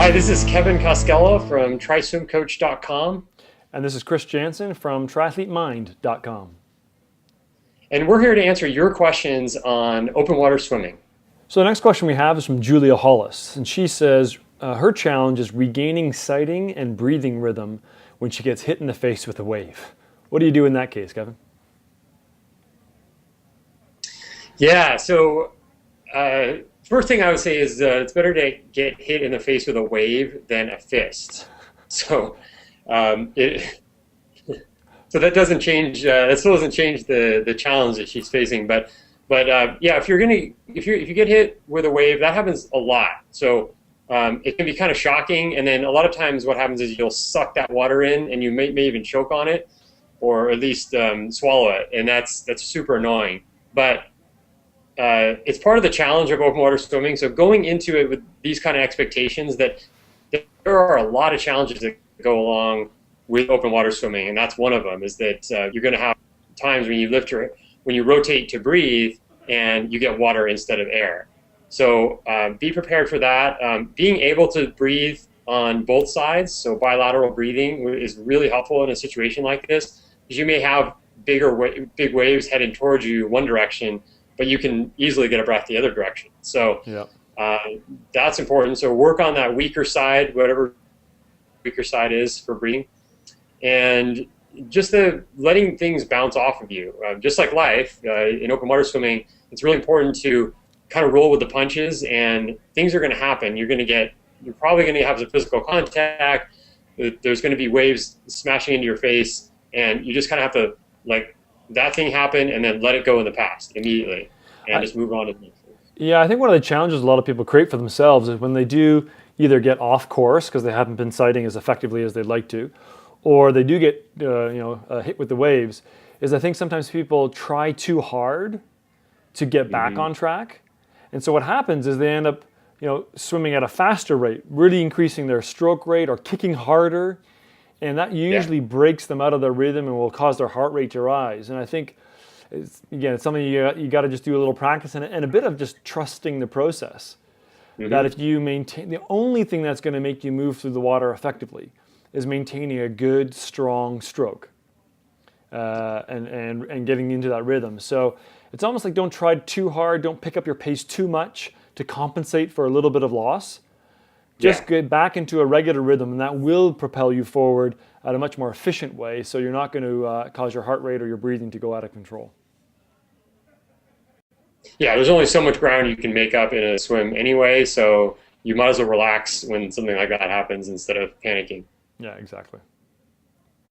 Hi, this is Kevin Costello from TrySwimCoach.com. And this is Chris Jansen from TriathleteMind.com. And we're here to answer your questions on open water swimming. So the next question we have is from Julia Hollis. And she says her challenge is regaining sighting and breathing rhythm when she gets hit in the face with a wave. What do you do in that case, Kevin? Yeah, so first thing I would say is it's better to get hit in the face with a wave than a fist. So so that doesn't change. That still doesn't change the challenge that she's facing. But yeah, if you get hit with a wave, that happens a lot. So it can be kind of shocking. And then a lot of times, what happens is you'll suck that water in, and you may even choke on it, or at least swallow it, and that's super annoying. But it's part of the challenge of open water swimming. So going into it with these kind of expectations that there are a lot of challenges that go along with open water swimming, and that's one of them. Is that you're going to have times when you rotate to breathe and you get water instead of air. So be prepared for that. Being able to breathe on both sides, so bilateral breathing, is really helpful in a situation like this, because you may have big waves heading towards you one direction, but you can easily get a breath the other direction. So that's important. So work on that weaker side, whatever weaker side is for breathing, and just letting things bounce off of you. Just like life, in open water swimming, it's really important to kind of roll with the punches, and things are going to happen. You're probably going to have some physical contact. There's going to be waves smashing into your face, and you just kind of have to that thing happen and then let it go in the past immediately and just move on to the next thing. Yeah, I think one of the challenges a lot of people create for themselves is when they do either get off course because they haven't been sighting as effectively as they'd like to, or they do get hit with the waves, is I think sometimes people try too hard to get back on track. And so what happens is they end up swimming at a faster rate, really increasing their stroke rate or kicking harder. And that usually breaks them out of their rhythm and will cause their heart rate to rise. And I think, it's something you got to just do a little practice and a bit of just trusting the process. That if you maintain, the only thing that's going to make you move through the water effectively is maintaining a good, strong stroke and getting into that rhythm. So it's almost like don't try too hard, don't pick up your pace too much to compensate for a little bit of loss. Just get back into a regular rhythm, and that will propel you forward at a much more efficient way, so you're not going to cause your heart rate or your breathing to go out of control. Yeah, there's only so much ground you can make up in a swim anyway, so you might as well relax when something like that happens instead of panicking. Yeah, exactly.